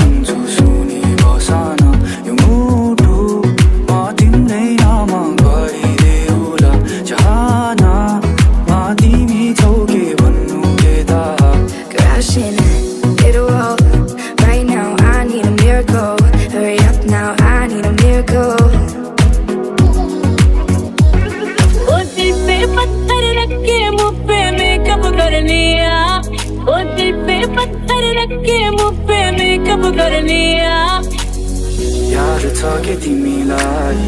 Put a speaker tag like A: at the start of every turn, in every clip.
A: भन्छु सुनि बसन यो मुटु म तिम्रै नाम गरिदेऊला चाहनामा तिमी छौ के भन्नु के त
B: Crashing it all right now. I need a miracle. Hurry up now. I need a miracle.
C: ओ दिल पे पत्थर रख के मुँह पे मेकअप करनी आ ओ दिल पे पत्थर रख के मुँह पे मेकअप करनी आ
A: याद छ के तिमीलाई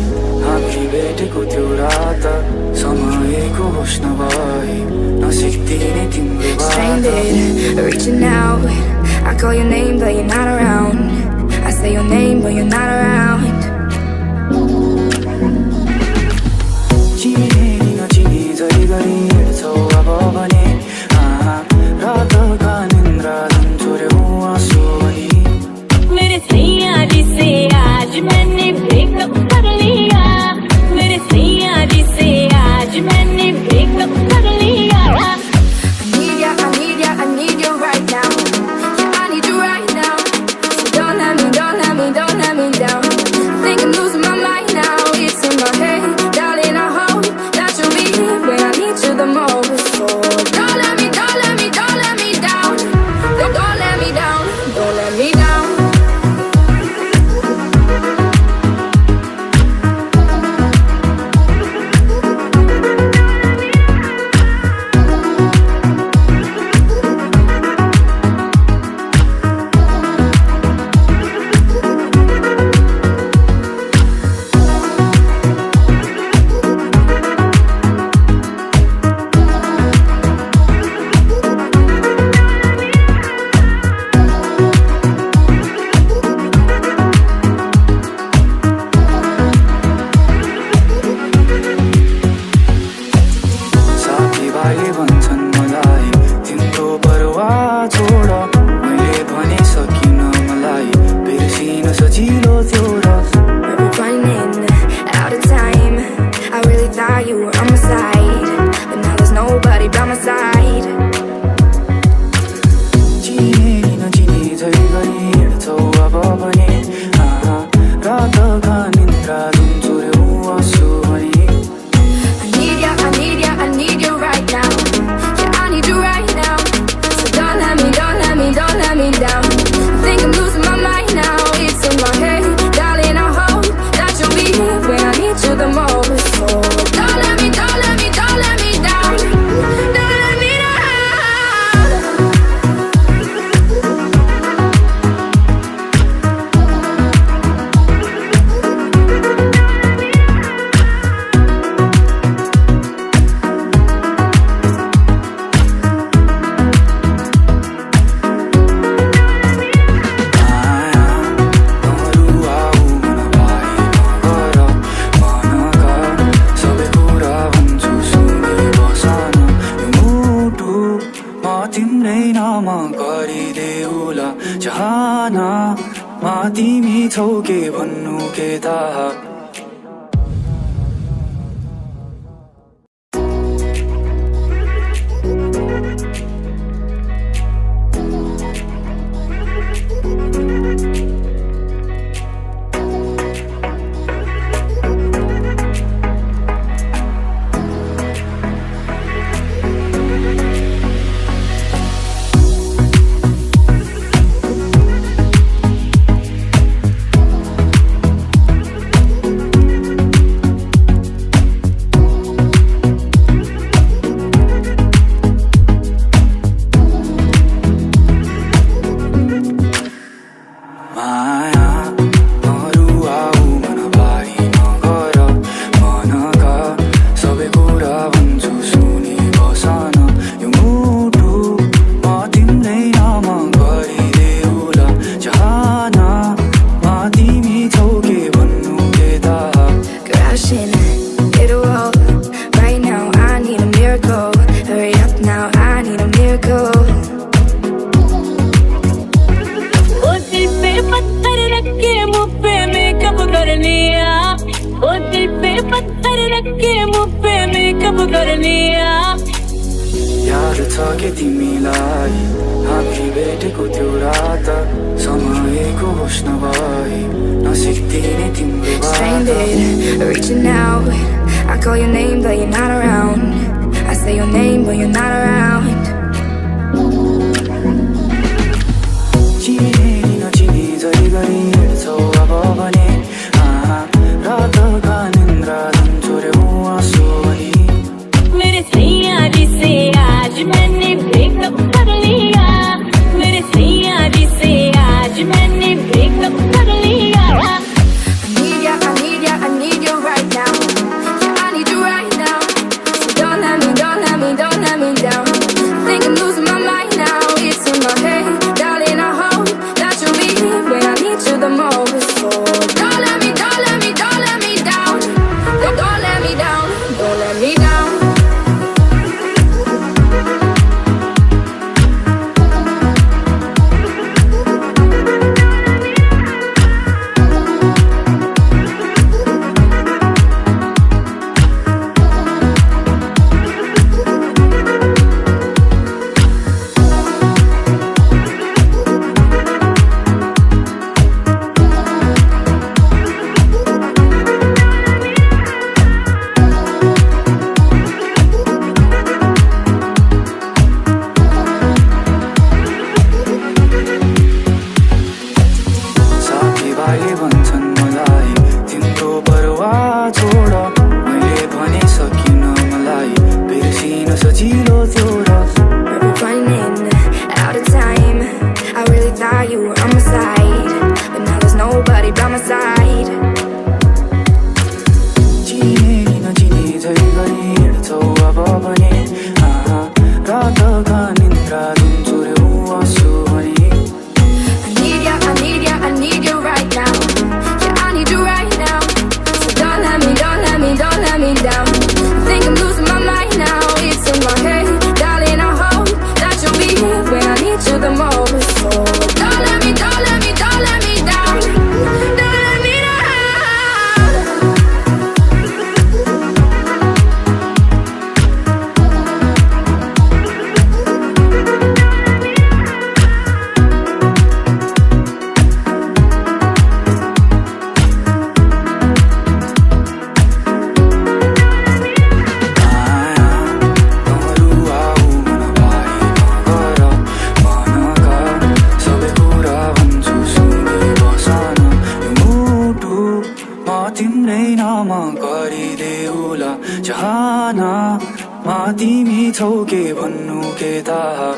A: हामी भेटेको त्यो रात समयको होस नभए नसिक्दिने तिम्रो बात
B: Stranded, reaching out. I call your name but you're not around. I say your name but you're not around.
A: चिने नचिने जै गरी हिँड्छौ अब भने रातका निन्द्रा जुन छोड्यौ आँसु भनी
C: मेरे सैया जी से आज मैंने ब्रेकअप कर लिया मेरे सैया जी से आज मैंने ब्रेकअप कर लिया
B: I need you right now. Yeah, I need you right now. So don't let me down. I think I'm losing my mind now. It's in my head, darling. I hope that you'll be here when I need you the most. So don't let me down. Don't let me down. Don't let me down.
A: साथीभाइले भन्छन् मलाई तिम्रो परवाह छोड मैले भने सकिन मलाई बिर्सिन सजिलो थियो र
B: We're running out of time. I really thought you were on my side, but now there's nobody by my side.
A: चिने नचिने जै गरी हिँड्छौ अब भने रातका निन्द्रा जुन छोड्यौ आँसु भनी
B: I need you right now. Yeah, I need you right now. So don't let me down. I think I'm losing my mind now. It's in my head, darling. I hope that you'll be here when I need you the most. So don't let me down. Don't let me down. तिम्रै नाम गरिदेऊला चाहनामा तिमी छौ के भन्नु के थाहा
A: याद छ कि तिमीलाई हामी भेटेको त्यो रात समयको होस नभई नसिक्दिने तिम्रो बात
B: Stranded, reaching out. I call your name, but you're not around. I say your name, but you're not around.
A: चिने नचिने जै गरी हिँड्छौ अब भने रातका निन्द्रा जुन चोर्यौ आँसु भनी
C: मेरे सैया जी से आज मैंने ब्रेकअप कर लिया मेरे सैया जी से आज मैंने ब्रेकअप कर लिया
B: I need you right now. Yeah, I need you right now. So don't let me down. Think I'm losing my mind now. It's in my head, darling. I hope that you'll be here when I need you the most. So don't let me down. Don't let me down. Don't let me down.
A: साथीभाइले भन्छन् मलाई तिम्रो परवाह छोड मैले भने सकिन मलाई बिर्सिन सजिलो थियो र
B: We're running out of time. I really thought you were on my side, but now there's nobody by my side.
A: चिने नचिने झै गरी हिँड्छौ अब भने रातका निन्द्रा जुन चोर्यौ आँसु भनी
B: I need you right now. Yeah, I need you right now. So don't let me down. Think I'm losing my mind now. It's in my head, darling. I hope that you'll be here when I need you the most. So don't let me down. Don't let me down.
A: तिम्रै नाम गरिदेऊला चाहना मा तिमी छौ के भन्नु के थाहा